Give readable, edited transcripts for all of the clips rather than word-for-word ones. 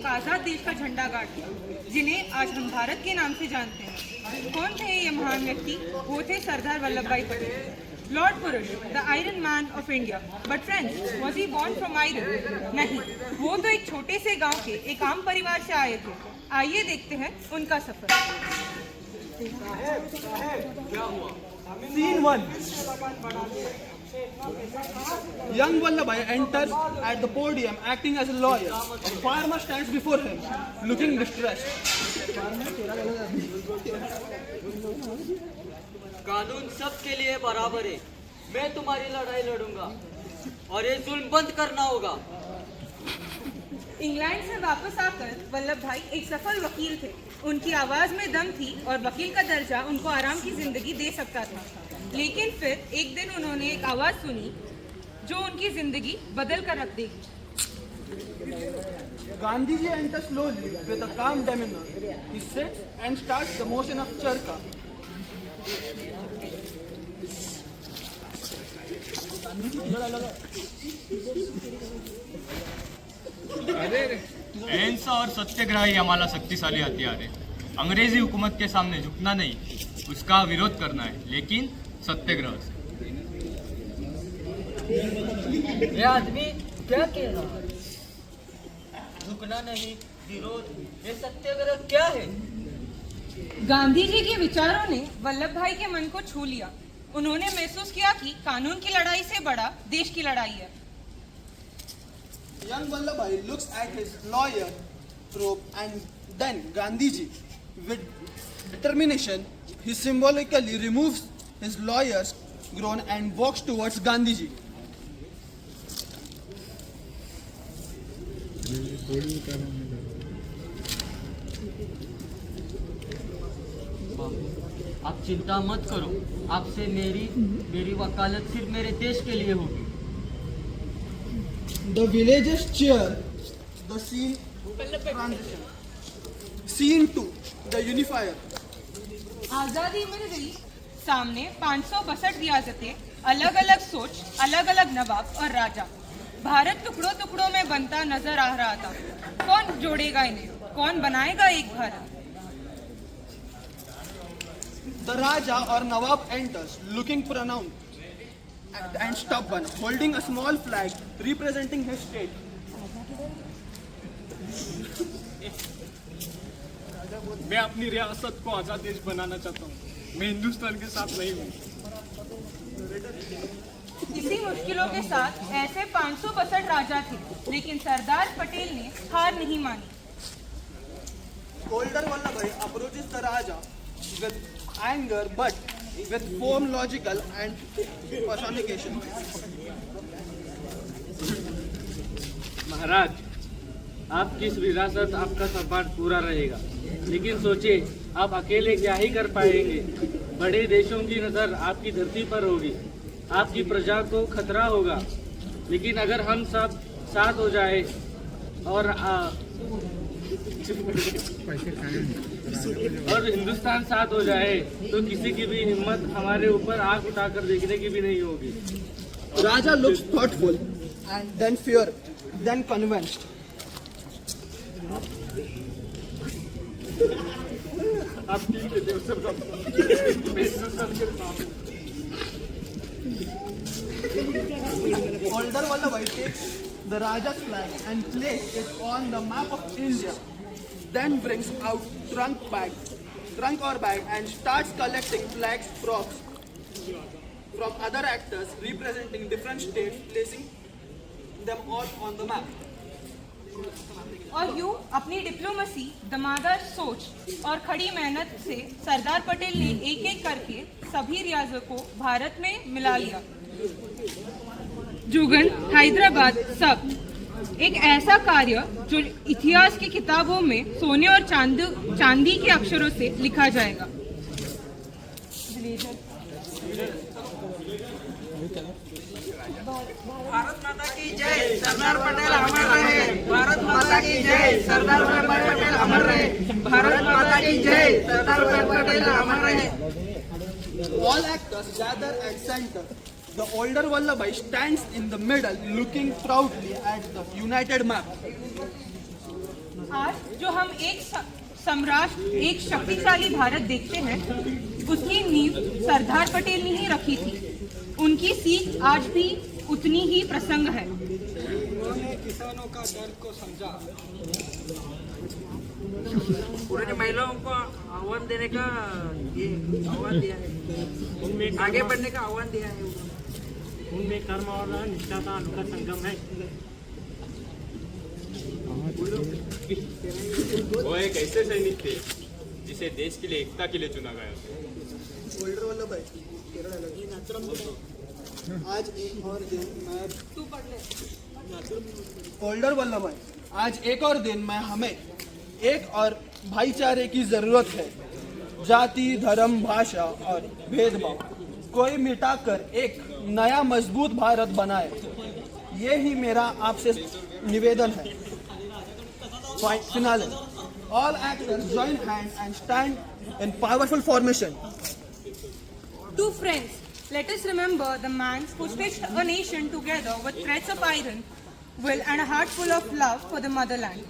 आजाद देश का झंडा गाड़ दिया, जिन्हें आज हम भारत के नाम से जानते हैं। कौन थे ये महान व्यक्ति? वो थे सरदार वल्लभ भाई पटेल, लॉर्ड पुरुष, the iron man of India. But friends, was he born from iron? नहीं, वो तो एक छोटे से गांव के एक आम परिवार से आए थे। आइए देखते हैं उनका सफर। Scene 1. Young Vallabhbhai enters at the podium acting as a lawyer. A farmer stands before him, looking distressed. कानून सबके लिए बराबर है। मैं तुम्हारी लड़ाई लड़ूंगा और ये जुल्म बंद करना होगा। इंग्लैंड से वापस आकर वल्लभ भाई एक सफल वकील थे। उनकी आवाज में दम थी और वकील का दर्जा उनको आराम की जिंदगी दे सकता था। लेकिन फिर एक दिन उन्होंने एक आवाज सुनी जो उनकी जिंदगी बदल कर रख देगी। Gandhiji enters slowly with a calm demeanor. He sits and starts the motion of charkha. अहिंसा और सत्याग्रह ही हमारा शक्तिशाली हथियार है। अंग्रेजी हुकूमत के सामने झुकना नहीं, उसका विरोध करना है, लेकिन सत्याग्रह से। ये आदमी क्या कह रहा है? झुकना नहीं, विरोध, ये सत्याग्रह क्या है? गांधी जी के विचारों ने वल्लभ भाई के मन को छू लिया। उन्होंने महसूस किया कि कानून की लड़ाई से बड़ा देश की लड़ाई है। Young Vallabhbhai looks at his lawyer robe and then Gandhiji. With determination, he symbolically removes his lawyer's gown and walks towards Gandhiji. आप चिंता मत करो, आपसे मेरी वकालत सिर्फ मेरे देश के लिए होगी। The villagers cheer. The scene transition. Scene 2. The unifier. आजादी मिल गई। सामने 562 रियासतें, अलग अलग सोच, अलग अलग नवाब और राजा। भारत टुकड़ों टुकड़ों में बनता नजर आ रहा था। कौन जोड़ेगा इन्हें? कौन बनाएगा एक Bharat? The Raja or Nawab enters, looking pronounced and stubborn, holding a small flag representing his state. मैं अपनी रियासत को आजाद देश बनाना चाहता हूँ। मैं हिंदुस्तान के साथ नहीं हूँ। इसी मुश्किलों के साथ ऐसे 562 राजा थे, लेकिन सरदार पटेल ने हार नहीं मानी। Older Vallabhbhai approaches the Raja with anger but with firm logical and personification. महाराज, आपकी इस विरासत आपका सम्मान पूरा रहेगा, लेकिन सोचिए आप अकेले क्या ही कर पाएंगे। बड़े देशों की नज़र आपकी धरती पर होगी, आपकी प्रजा को खतरा होगा। लेकिन अगर हम सब साथ हो जाए और हिंदुस्तान साथ हो जाए तो किसी की भी हिम्मत हमारे ऊपर आंख उठाकर देखने की भी नहीं होगी। Raja looks thoughtful and then fear, then convinced. आप ठीक है देव sir. Older Vallabhbhai takes the Raja's flag and places it on the map of India. Then brings out trunk or bag and starts collecting flags from other actors representing different states, placing them all on the map. और यूं अपनी diplomacy, दमादार सोच और खड़ी मेहनत से सरदार पटेल ने एक एक करके सभी रियासतों को भारत में मिला लिया। जुगन, हैदराबाद, सब एक ऐसा कार्य जो इतिहास की किताबों में सोने और चांदी के अक्षरों से लिखा जाएगा। भारत माता की जय, सरदार पटेल अमर रहे। भारत माता की जय, सरदार वल्लभ पटेल अमर रहे। भारत माता की जय, सरदार वल्लभ पटेल अमर रहे। All actors gather at center. The older Vallabhbhai stands in the middle, looking proudly at the united map. आज जो हम एक सम्राट, एक शक्तिशाली भारत देखते हैं, उसकी नींव सरदार पटेल ने ही रखी थी। उनकी सीख आज भी उतनी ही प्रसंग है। उन्होंने किसानों का दर्द को समझा। उन्होंने महिलाओं को आह्वान देने का ये आह्वान दिया है, आगे बढ़ने का आह्वान दिया है। उनमें कर्म और निष्ठा का अनोखा संगम है। वो एक ऐसे सैनिक थे जिसे देश के लिए, एकता के लिए चुना गया। ओल्डर वल्लभ भाई आज एक और दिन मैं ओल्डर वल्लभ भाई आज एक और दिन में हमें एक और भाईचारे की जरूरत है। जाति, धर्म, भाषा और भेदभाव कोई मिटाकर एक नया मजबूत भारत बनाए, ये ही मेरा आपसे निवेदन है। Finale. All actors join hands and stand in powerful formation. To friends, let us remember the man who stitched a nation together with threads of iron, will and a heart full of love for the motherland.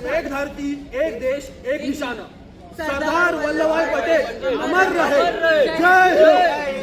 एक धरती, एक देश, एक निशाना। सरदार वल्लभ भाई पटेल अमर रहे। जय हिंद।